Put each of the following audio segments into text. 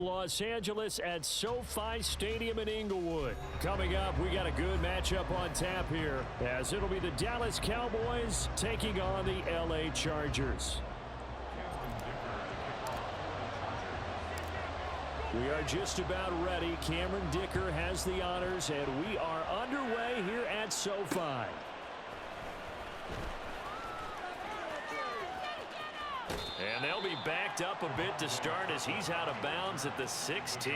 Los Angeles at SoFi Stadium in Inglewood. Coming up, we got a good matchup on tap here, as it'll be the Dallas Cowboys taking on the LA Chargers. We are just about ready. Cameron Dicker has the honors, and we are underway here at SoFi. And they'll be backed up a bit to start as he's out of bounds at the 16.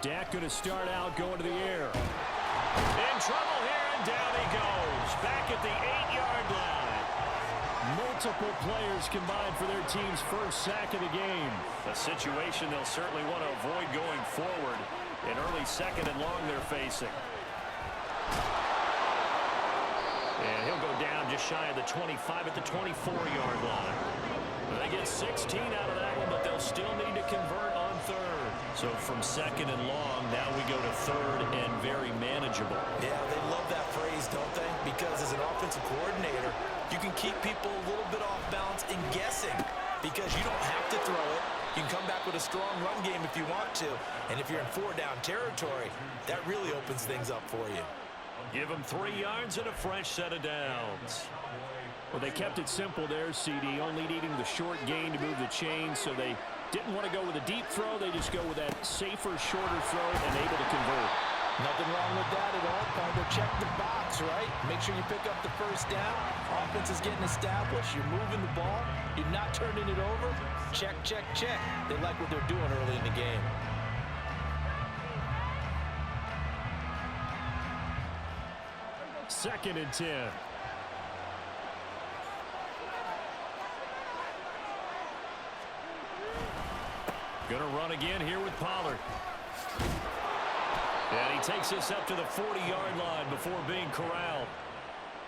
Dak going to start out going to the air. In trouble here, and down he goes. Back at the 8-yard line. Multiple players combined for their team's first sack of the game. A situation they'll certainly want to avoid going forward. An early second and long they're facing. And he'll go down just shy of the 25 at the 24-yard line. They get 16 out of that one, but they'll still need to convert on third. So from second and long, now we go to third and very manageable. Yeah, they love that phrase, don't they? Because as an offensive coordinator, you can keep people a little bit off balance and guessing because you don't have to throw it. You can come back with a strong run game if you want to. And if you're in 4-down territory, that really opens things up for you. Give them 3 yards and a fresh set of downs. Well, they kept it simple there, CD, only needing the short gain to move the chain, so they didn't want to go with a deep throw. They just go with that safer, shorter throw and able to convert. Nothing wrong with that at all. Kind of check the box, right? Make sure you pick up the first down. Offense is getting established. You're moving the ball. You're not turning it over. Check, check, check. They like what they're doing early in the game. Second and 10. Gonna run again here with Pollard. And he takes us up to the 40-yard line before being corralled.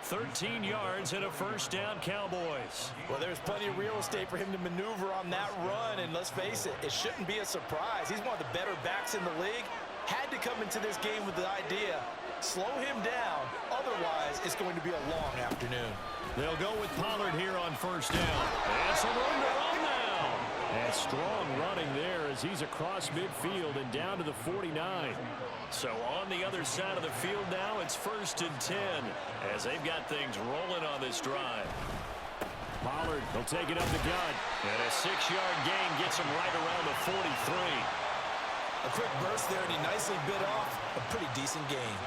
13 yards and a first down, Cowboys. Well, there's plenty of real estate for him to maneuver on that run, and let's face it, it shouldn't be a surprise. He's one of the better backs in the league. Had to come into this game with the idea, slow him down, otherwise it's going to be a long afternoon. They'll go with Pollard here on first down. And some room to run now. And strong running there as he's across midfield and down to the 49. So on the other side of the field now, it's first and 10 as they've got things rolling on this drive. Pollard will take it up the gut. And a 6-yard gain gets him right around the 43. A quick burst there, and he nicely bit off a pretty decent gain.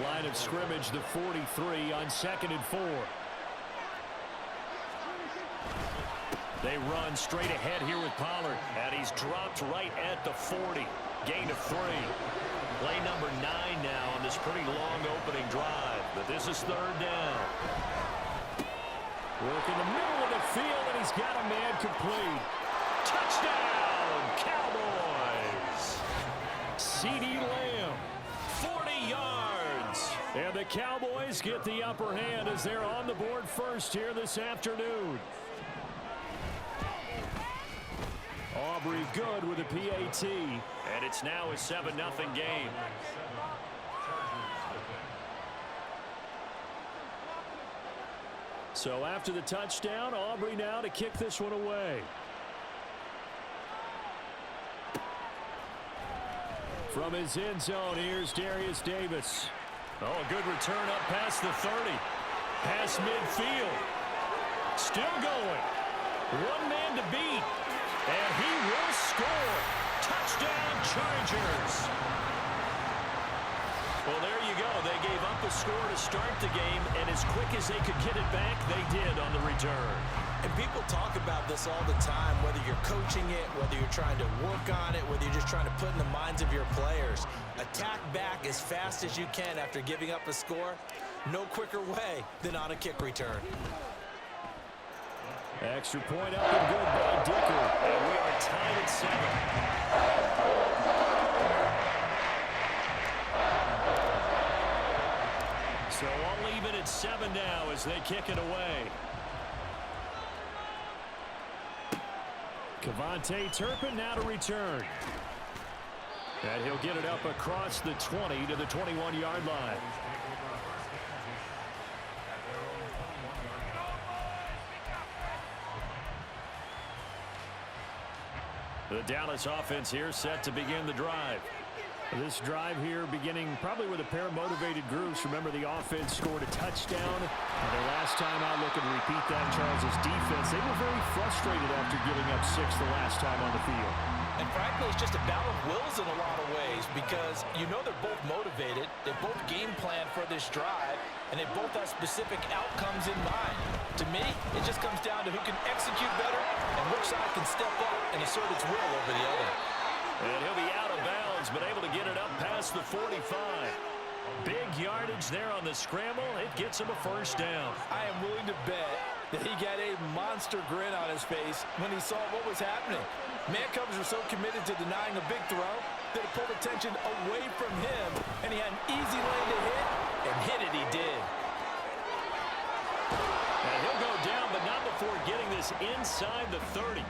Line of scrimmage, the 43 on 2nd and 4. They run straight ahead here with Pollard, and he's dropped right at the 40. Gain of 3. Play number 9 now on this pretty long opening drive, but this is third down. Work in the middle of the field, and he's got a man complete. Touchdown, Cowboys! CeeDee Lamb, 40 yards. And the Cowboys get the upper hand as they're on the board first here this afternoon. Aubrey good with a PAT. And it's now a 7-0 game. So after the touchdown, Aubrey now to kick this one away. From his end zone, here's Darius Davis. Oh, a good return up past the 30. Past midfield. Still going. One man to beat. And he will score. Touchdown, Chargers. Well, there you go. They gave up a score to start the game, and as quick as they could get it back, they did on the return. And people talk about this all the time, whether you're coaching it, whether you're trying to work on it, whether you're just trying to put in the minds of your players. Attack back as fast as you can after giving up a score. No quicker way than on a kick return. Extra point up and good by Dicker. And we are tied at 7. So all even at 7 now as they kick it away. Cavante Turpin now to return. And he'll get it up across the 20 to the 21-yard line. The Dallas offense here set to begin the drive. This drive here beginning probably with a pair of motivated groups. Remember, the offense scored a touchdown. Their last time out, looking to repeat that. Charles' defense, they were very frustrated after giving up 6 the last time on the field. And frankly, it's just a battle of wills in a lot of ways because you know they're both motivated. They both game plan for this drive, and they both have specific outcomes in mind. To me, it just comes down to who can execute better and which side can step up and assert its will over the other. And he'll be out of bounds, but able to get it up past the 45. Big yardage there on the scramble. It gets him a first down. I am willing to bet that he got a monster grin on his face when he saw what was happening. Man coverage were so committed to denying a big throw that it pulled attention away from him, and he had an easy lane to hit, and hit it he did. And he'll go down, but not before getting this inside the 30.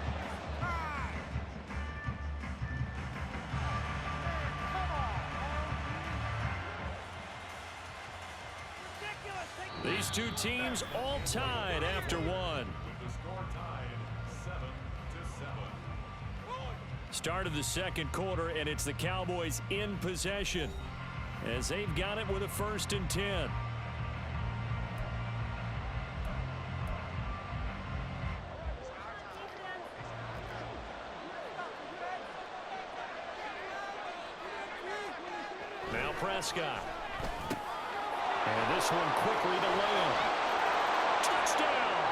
These two teams all tied after one. Start of the second quarter, and it's the Cowboys in possession as they've got it with a 1st and 10. Now Prescott. And this one quickly to Lamb. Touchdown!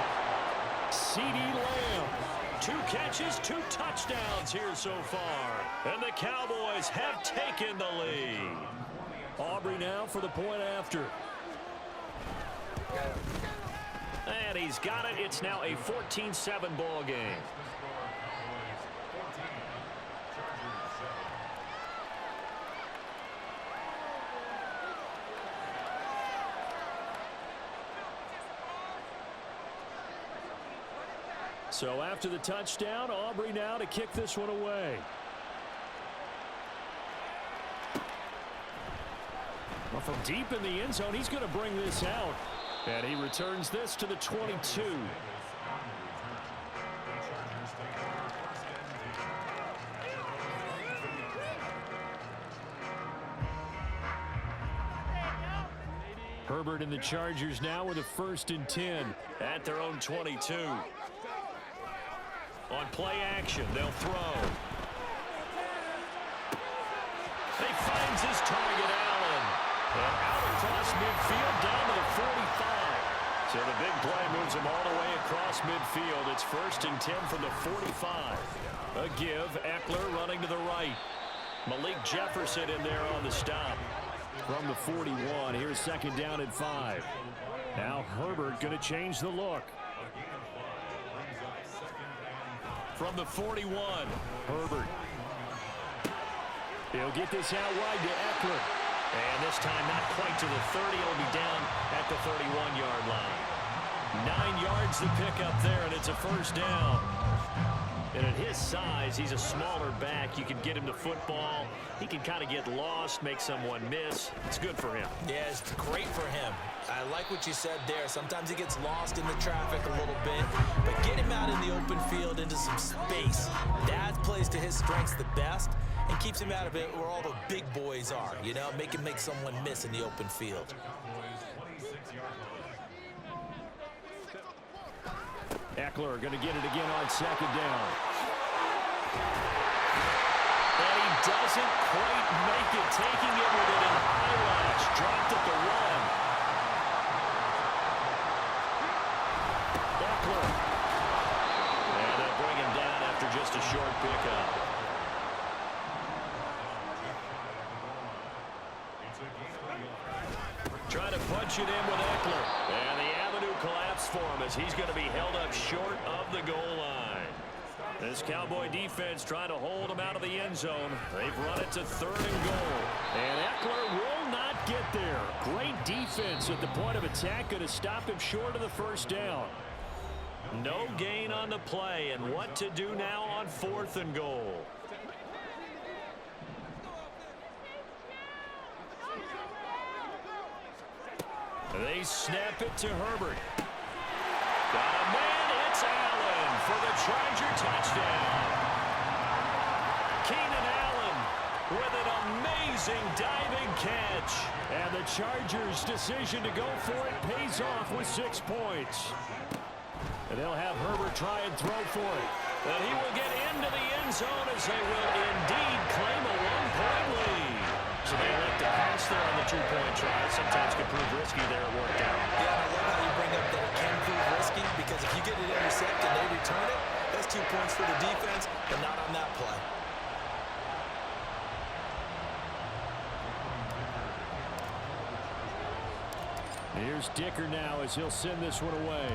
CeeDee Lamb. 2 catches, 2 touchdowns here so far. And the Cowboys have taken the lead. Aubrey now for the point after. And he's got it. It's now a 14-7 ball game. So after the touchdown, Aubrey now to kick this one away. Well, from deep in the end zone, he's going to bring this out. And he returns this to the 22. Herbert and the Chargers now with a 1st and 10 at their own 22. On play action, they'll throw. He finds his target, Allen. And out across midfield, down to the 45. So the big play moves him all the way across midfield. It's 1st and 10 from the 45. A give, Eckler running to the right. Malik Jefferson in there on the stop. From the 41, here's 2nd down and 5. Now Herbert going to change the look. From the 41, Herbert. He'll get this out wide to Eckler. And this time not quite to the 30. It'll be down at the 31-yard line. 9 yards to pick up there, and it's a 1st down. And at his size, he's a smaller back. You can get him to football. He can kind of get lost, make someone miss. It's good for him. Yeah, it's great for him. I like what you said there. Sometimes he gets lost in the traffic a little bit, but get him out in the open field into some space. That plays to his strengths the best and keeps him out of it where all the big boys are, you know, make him make someone miss in the open field. Eckler going to get it again on 2nd down. And he doesn't quite make it, taking it within an eyelash. Dropped at the 1. Eckler. And they'll bring him down after just a short pickup. Trying to punch it in with Eckler. And the avenue collapsed for him as he's going to be held up short of the goal line. This Cowboy defense trying to hold him out of the end zone. They've run it to 3rd and goal. And Eckler will not get there. Great defense at the point of attack. Going to stop him short of the 1st down. No gain on the play, and what to do now on 4th and goal. They snap it to Herbert. Got a man, it's Allen for the Charger touchdown. Keenan Allen with an amazing diving catch. And the Chargers' decision to go for it pays off with 6 points. And they'll have Herbert try and throw for it. And he will get into the end zone as they will indeed claim a 1-point lead. So they elect to pass there on the 2-point try. Sometimes can prove risky there. It worked out. Yeah, I love how you bring up that it can prove risky, because if you get it intercepted and they return it, that's 2 points for the defense, but not on that play. Here's Dicker now as he'll send this one away.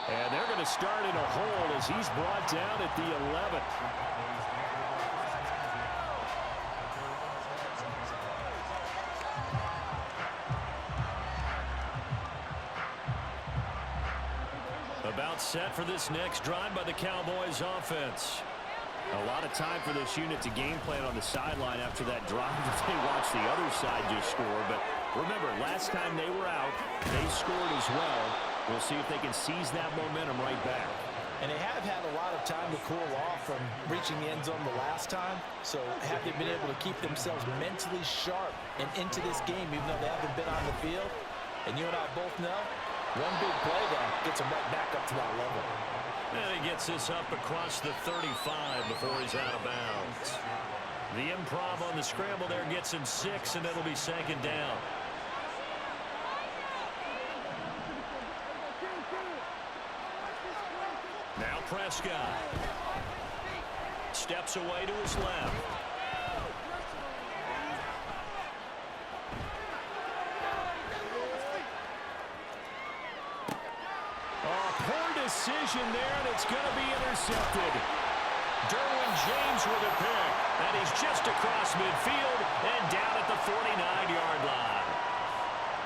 And they're going to start in a hole as he's brought down at the 11th. About set for this next drive by the Cowboys offense. A lot of time for this unit to game plan on the sideline after that drive if they watch the other side just score. But remember, last time they were out, they scored as well. We'll see if they can seize that momentum right back. And they have had a lot of time to cool off from reaching the end zone the last time. So have they been able to keep themselves mentally sharp and into this game, even though they haven't been on the field? And you and I both know, one big play there gets them right back up to that level. And he gets this up across the 35 before he's out of bounds. The improv on the scramble there gets him 6, and it'll be 2nd down. Now Prescott steps away to his left. Poor decision there, and it's going to be intercepted. Derwin James with a pick, and he's just across midfield and down at the 49-yard line.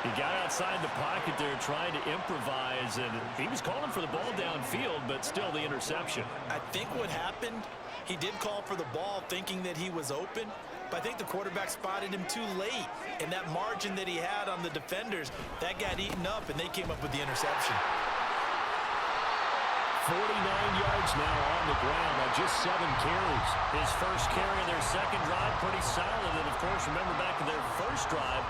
He got outside the pocket there trying to improvise, and he was calling for the ball downfield, but still the interception. I think what happened, he did call for the ball thinking that he was open, but I think the quarterback spotted him too late. And that margin that he had on the defenders, that got eaten up, and they came up with the interception. 49 yards now on the ground on just 7 carries. His first carry of their second drive, pretty solid. And, of course, remember back to their first drive,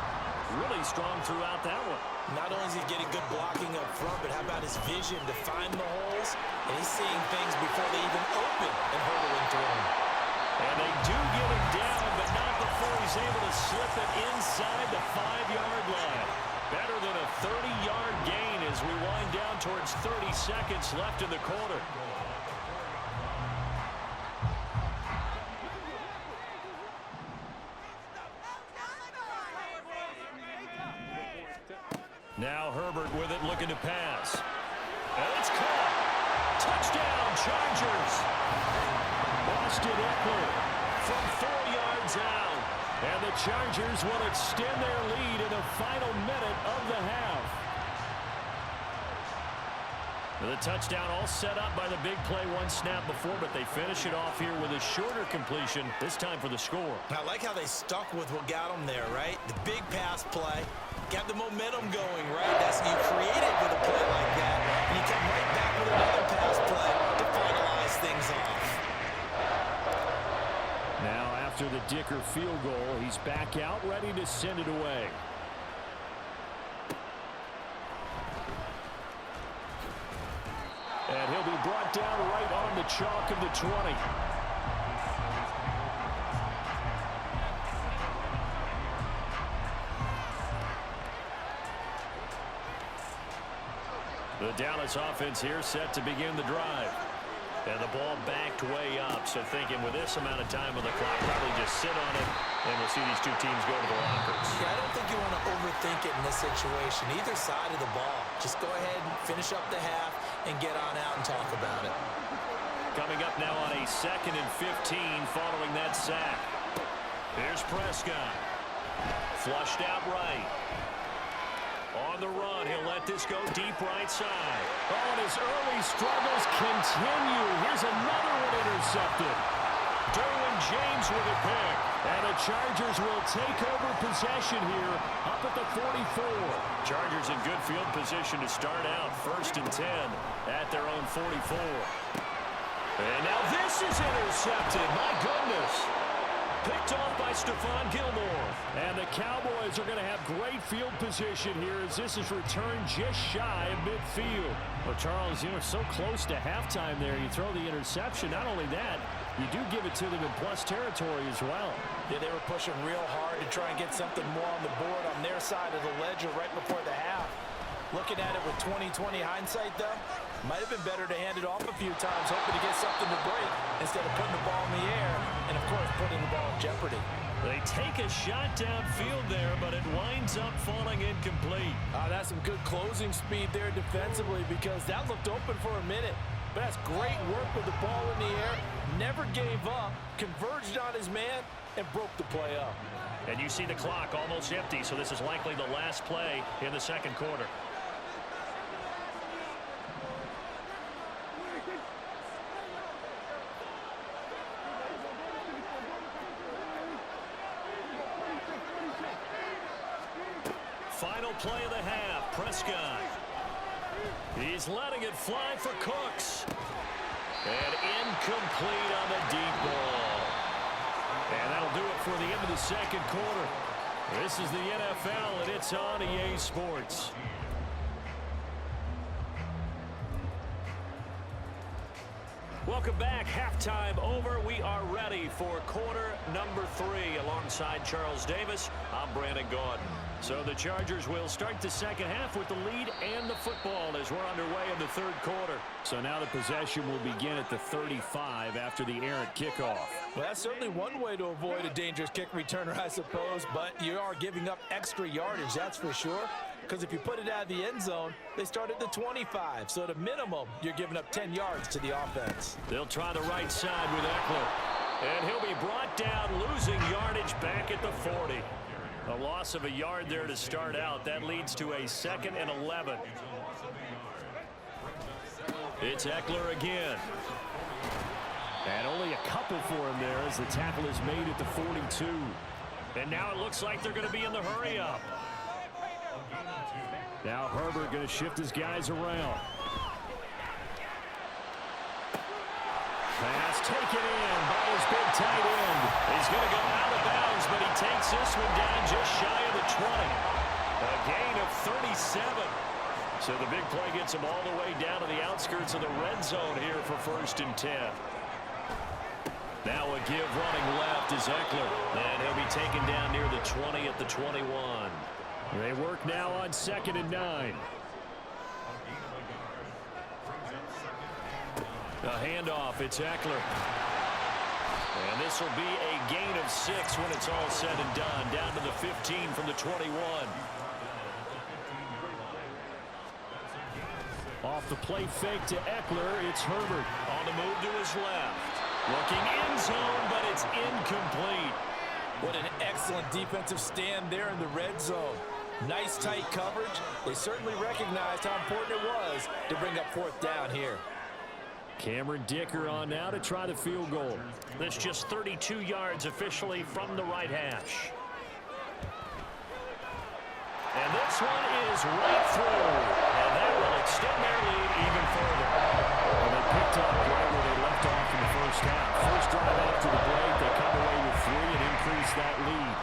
really strong throughout that one. Not only is he getting good blocking up front, but how about his vision to find the holes? And he's seeing things before they even open and hurtling through him. And they do get him down, but not before he's able to slip it inside the 5-yard line. Better than a 30-yard gain as we wind down towards 30 seconds left in the quarter. Now Herbert with it, looking to pass. And it's caught. Touchdown, Chargers. Austin Eckler from 4 yards out. And the Chargers will extend their lead in the final minute of the half. The touchdown all set up by the big play one snap before, but they finish it off here with a shorter completion, this time for the score. I like how they stuck with what got them there, right? The big pass play, got the momentum going, right? That's you create it with a play like that, and you come right back with another pass play to finalize things off. Now after the Dicker field goal, he's back out ready to send it away. And he'll be brought down right on the chalk of the 20. The Dallas offense here set to begin the drive. And the ball backed way up, so thinking with this amount of time on the clock, probably just sit on it, and we'll see these two teams go to the lockers. Yeah, I don't think you want to overthink it in this situation. Either side of the ball. Just go ahead and finish up the half and get on out and talk about it. Coming up now on a 2nd and 15 following that sack. Here's Prescott. Flushed out right. On the run, he'll let this go deep right side. Oh, and his early struggles continue. Here's another one intercepted. Derwin James with a pick. And the Chargers will take over possession here up at the 44. Chargers in good field position to start out. 1st and 10 at their own 44. And now this is intercepted. My goodness. Picked off by Stephon Gilmore. And the Cowboys are going to have great field position here as this is returned just shy of midfield. Well, Charles, so close to halftime there. You throw the interception. Not only that, you do give it to them in plus territory as well. Yeah, they were pushing real hard to try and get something more on the board on their side of the ledger right before the half. Looking at it with 20/20 hindsight, though, might have been better to hand it off a few times, hoping to get something to break instead of putting the ball in the air and, of course, putting the ball in jeopardy. They take a shot downfield there, but it winds up falling incomplete. That's some good closing speed there defensively because that looked open for a minute. But that's great work with the ball in the air. Never gave up, converged on his man, and broke the play up. And you see the clock almost empty, so this is likely the last play in the second quarter. Final play of the half, Prescott. He's letting it fly for Cooks. And incomplete on the deep ball. And that'll do it for the end of the second quarter. This is the NFL, and it's on EA Sports. Welcome back. Halftime over. We are ready for quarter number 3. Alongside Charles Davis, I'm Brandon Gaudin. So the Chargers will start the second half with the lead and the football as we're underway in the third quarter. So now the possession will begin at the 35 after the errant kickoff. Well, that's certainly one way to avoid a dangerous kick returner, I suppose, but you are giving up extra yardage, that's for sure. Because if you put it out of the end zone, they start at the 25. So at a minimum, you're giving up 10 yards to the offense. They'll try the right side with Eckler. And he'll be brought down, losing yardage back at the 40. A loss of a yard there to start out. That leads to a 2nd and 11. It's Eckler again. And only a couple for him there as the tackle is made at the 42. And now it looks like they're going to be in the hurry-up. Now Herbert going to shift his guys around. Pass taken in by his big tight end. He's going to go out of bounds, but he takes this one down just shy of the 20. A gain of 37. So the big play gets him all the way down to the outskirts of the red zone here for 1st and 10. Now a give running left is Eckler. And he'll be taken down near the 20 at the 21. They work now on 2nd and 9. The handoff, it's Eckler. And this will be a gain of 6 when it's all said and done. Down to the 15 from the 21. Off the play fake to Eckler, it's Herbert. On the move to his left. Looking end zone, but it's incomplete. What an excellent defensive stand there in the red zone. Nice tight coverage. They certainly recognized how important it was to bring up 4th down here. Cameron Dicker on now to try the field goal. This just 32 yards officially from the right hash. And this one is right through. And that will extend their lead even further. And they picked up right where they left off in the first half. First drive after the break, they come away with 3 and increase that lead.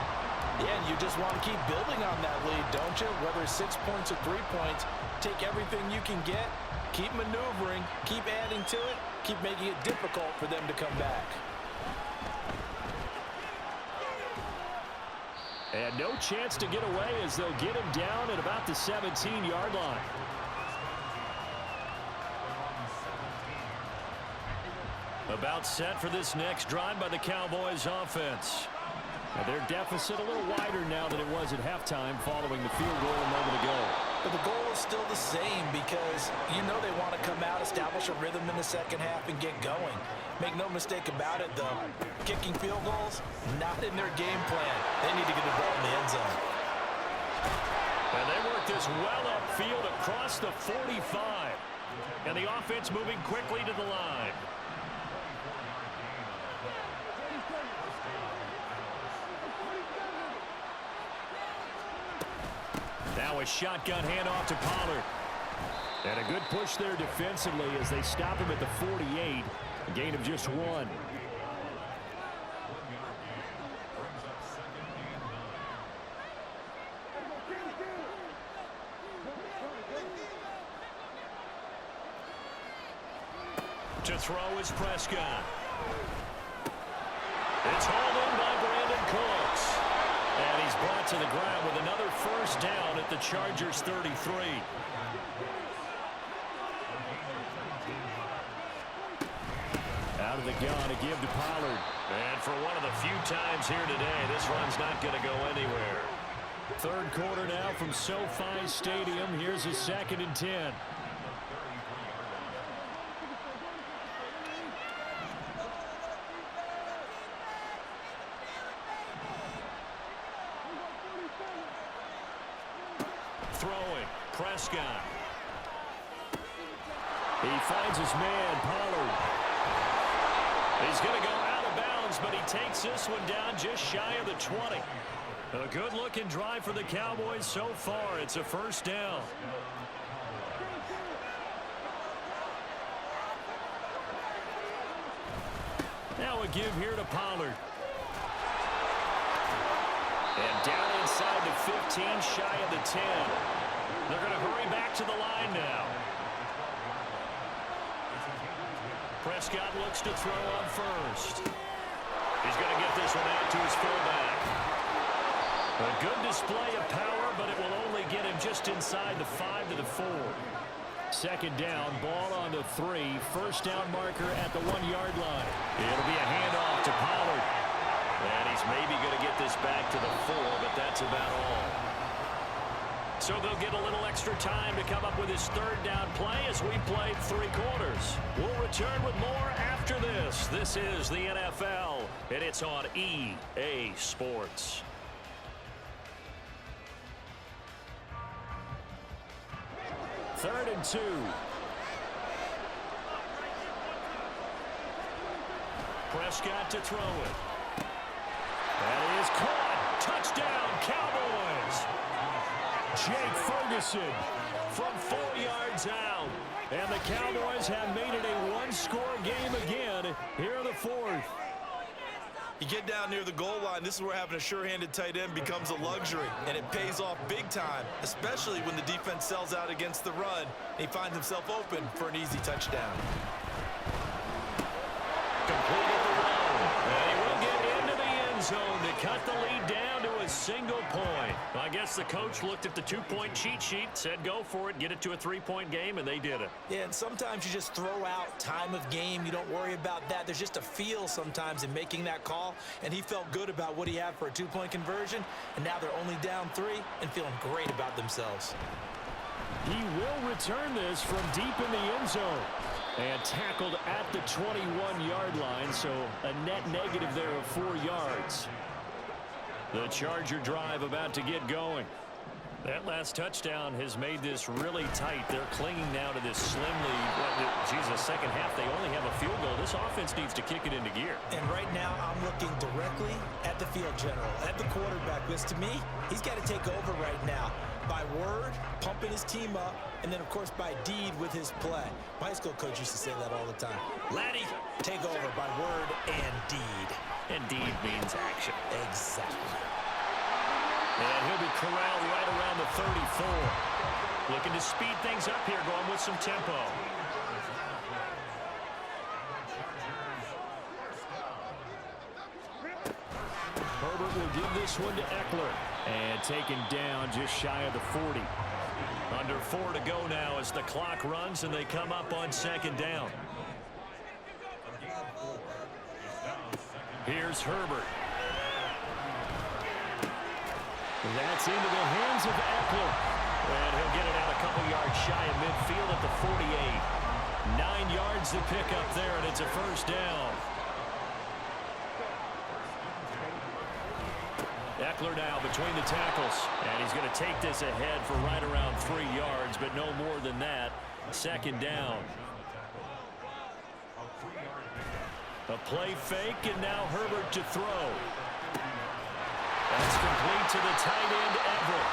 Yeah, and you just want to keep building on that lead, don't you? Whether it's 6 points or 3 points, take everything you can get, keep maneuvering, keep adding to it, keep making it difficult for them to come back. And no chance to get away as they'll get him down at about the 17-yard line. About set for this next drive by the Cowboys offense. And their deficit a little wider now than it was at halftime following the field goal a moment ago. But the goal is still the same because you know they want to come out, establish a rhythm in the second half, and get going. Make no mistake about it, though. Kicking field goals, not in their game plan. They need to get the ball in the end zone. And they work this well upfield across the 45. And the offense moving quickly to the line. Now a shotgun handoff to Pollard. And a good push there defensively as they stop him at the 48. A gain of just 1. To throw is Prescott. It's hauled in by Brandon Cooks. And he's brought to the ground with another first down at the Chargers' 33. Out of the gun to give to Pollard. And for one of the few times here today, this run's not going to go anywhere. Third quarter now from SoFi Stadium. Here's a 2nd and 10. Throwing, Prescott. He finds his man, Pollard. He's going to go out of bounds, but he takes this one down just shy of the 20. A good-looking drive for the Cowboys so far. It's a first down. Now a give here to Pollard. And down inside the 15, shy of the 10. They're going to hurry back to the line now. Prescott looks to throw on first. He's going to get this one out to his fullback. A good display of power, but it will only get him just inside the 5 to the 4. Second down, ball on the 3. First down marker at the 1-yard line. It'll be a handoff to Pollard. And he's maybe going to get this back to the 4, but that's about all. So they'll get a little extra time to come up with his third down play as we played 3 quarters. We'll return with more after this. This is the NFL, and it's on EA Sports. Third and 2. Prescott to throw it. That is caught. Touchdown, Cowboys. Jake Ferguson from 4 yards out. And the Cowboys have made it a one-score game again here in the 4th. You get down near the goal line, this is where having a sure-handed tight end becomes a luxury, and it pays off big time, especially when the defense sells out against the run, and he finds himself open for an easy touchdown. Completed the run, and he will get into the end zone to cut the lead down to a single point. I guess the coach looked at the 2-point cheat sheet, said go for it, get it to a 3-point game, and they did it. Yeah, and sometimes you just throw out time of game. You don't worry about that. There's just a feel sometimes in making that call, and he felt good about what he had for a 2-point conversion, and now they're only down 3 and feeling great about themselves. He will return this from deep in the end zone. And tackled at the 21-yard line, so a net negative there of 4 yards. The Charger drive about to get going. That last touchdown has made this really tight. They're clinging now to this slim lead. Second half, they only have a field goal. This offense needs to kick it into gear. And right now, I'm looking directly at the field general, at the quarterback. Because to me, he's got to take over right now. By word, pumping his team up, and then, of course, by deed with his play. My high school coach used to say that all the time. Laddie, take over by word and deed. And deed means action. Exactly. And he'll be corralled right around the 34. Looking to speed things up here, going with some tempo. Herbert will give this one to Eckler. And taken down just shy of the 40. Under 4 to go now as the clock runs and they come up on second down. Here's Herbert. That's into the hands of Eckler. And he'll get it yards shy of midfield at the 48. 9 yards to pick up there, and it's a first down. Eckler now between the tackles, and he's going to take this ahead for right around 3 yards, but no more than that. Second down. A play fake, and now Herbert to throw. That's complete to the tight end, Everett.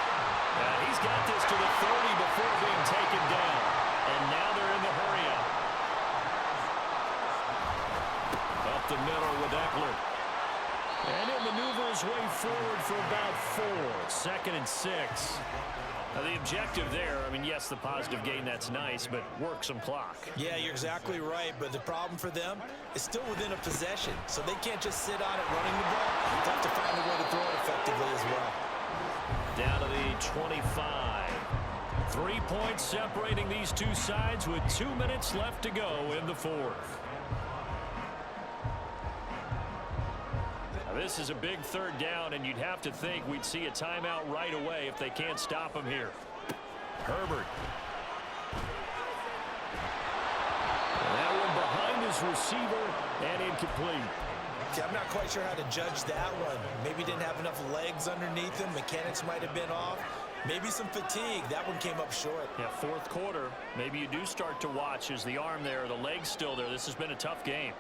He's got this to the 30 before being taken down, and now they're in the hurry-up. Up the middle with Eckler. And he'll maneuver his way forward for about 4. Second and 6. Now the objective there, I mean, yes, the positive gain, that's nice, but work some clock. Yeah, you're exactly right, but the problem for them is still within a possession, so they can't just sit on it running the ball. They have to find a way to throw it effectively as well. Down to the 25. 3 points separating these two sides with 2 minutes left to go in the fourth. This is a big third down, and you'd have to think we'd see a timeout right away if they can't stop him here. Herbert. And that one behind his receiver and incomplete. See, I'm not quite sure how to judge that one. Maybe didn't have enough legs underneath him. Mechanics might have been off. Maybe some fatigue. That one came up short. Yeah, fourth quarter. Maybe you do start to watch. Is the arm there, the leg's still there? This has been a tough game.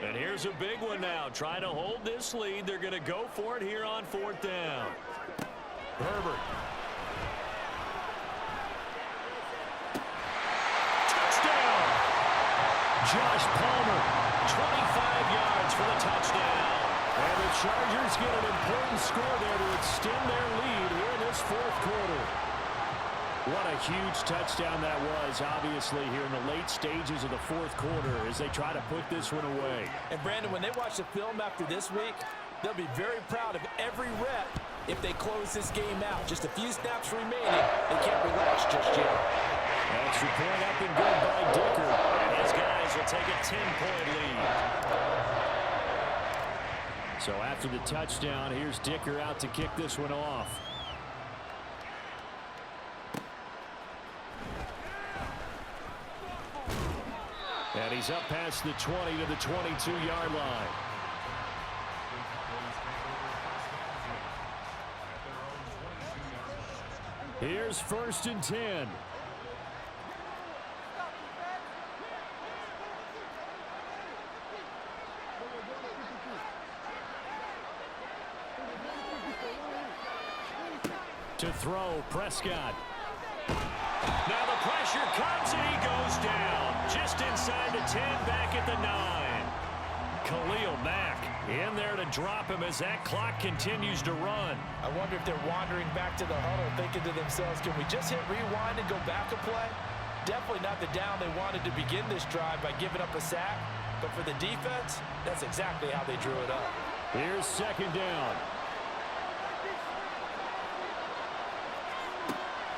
And here's a big one now. Trying to hold this lead. They're going to go for it here on fourth down. Herbert. Touchdown! Josh Palmer, 25 yards for the touchdown. And the Chargers get an important score there to extend their lead here in this fourth quarter. What a huge touchdown that was, obviously, here in the late stages of the fourth quarter as they try to put this one away. And, Brandon, when they watch the film after this week, they'll be very proud of every rep if they close this game out. Just a few snaps remaining. They can't relax just yet. Extra point up and good by Dicker. And his guys will take a 10-point lead. So after the touchdown, here's Dicker out to kick this one off. And he's up past the 20 to the 22-yard line. Here's 1st and 10. To throw, Prescott. Now the pressure comes and he goes down. Just inside the 10, back at the 9. Khalil Mack in there to drop him as that clock continues to run. I wonder if they're wandering back to the huddle thinking to themselves, can we just hit rewind and go back a play? Definitely not the down they wanted to begin this drive by giving up a sack. But for the defense, that's exactly how they drew it up. Here's 2nd down.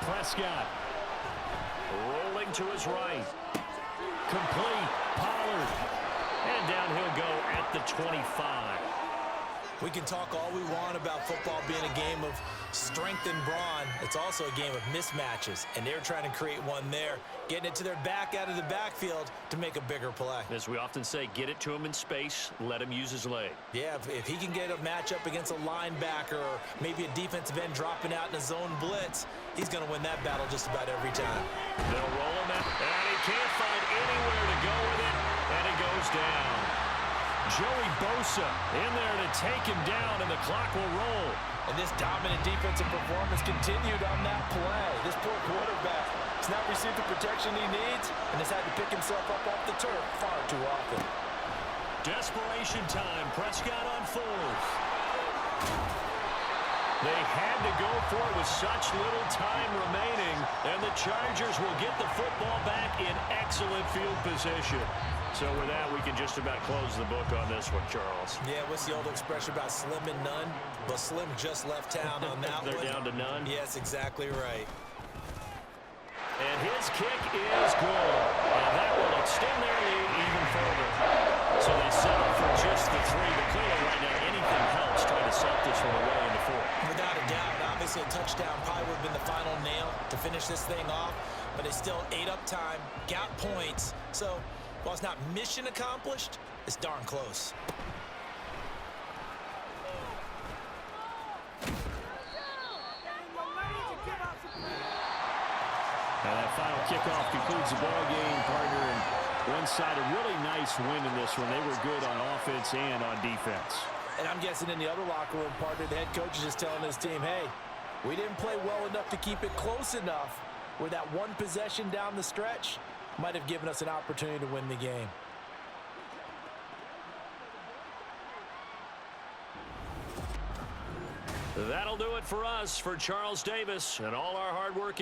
Prescott. Rolling to his right. Complete. Pollard. And down he'll go at the 25. We can talk all we want about football being a game of strength and brawn. It's also a game of mismatches, and they're trying to create one there, getting it to their back out of the backfield to make a bigger play. As we often say, get it to him in space, let him use his leg. Yeah, if he can get a matchup against a linebacker or maybe a defensive end dropping out in a zone blitz, he's going to win that battle just about every time. They'll roll him out, and he can't find anywhere to go with it, and it goes down. Joey Bosa in there to take him down, and the clock will roll. And this dominant defensive performance continued on that play. This poor quarterback has not received the protection he needs and has had to pick himself up off the turf far too often. Desperation time. Prescott on 4th. They had to go for it with such little time remaining, and the Chargers will get the football back in excellent field position. So with that, we can just about close the book on this one, Charles. Yeah, what's the old expression about slim and none? Well, Slim just left town on that They're one. down to none? Yes, exactly right. And his kick is good. And that will extend their lead even further. So they settle for just the 3. But clearly right now, anything helps trying to set this one away in the 4th. Without a doubt, obviously Obviously, a touchdown probably would have been the final nail to finish this thing off, but they still ate up time, got points. So while it's not mission accomplished, it's darn close. And that final kickoff concludes the ball game, partner. And one side, a really nice win in this one. They were good on offense and on defense. And I'm guessing in the other locker room, partner, the head coach is just telling his team, hey, we didn't play well enough to keep it close enough where that one possession down the stretch might have given us an opportunity to win the game. That'll do it for us. For Charles Davis and all our hard work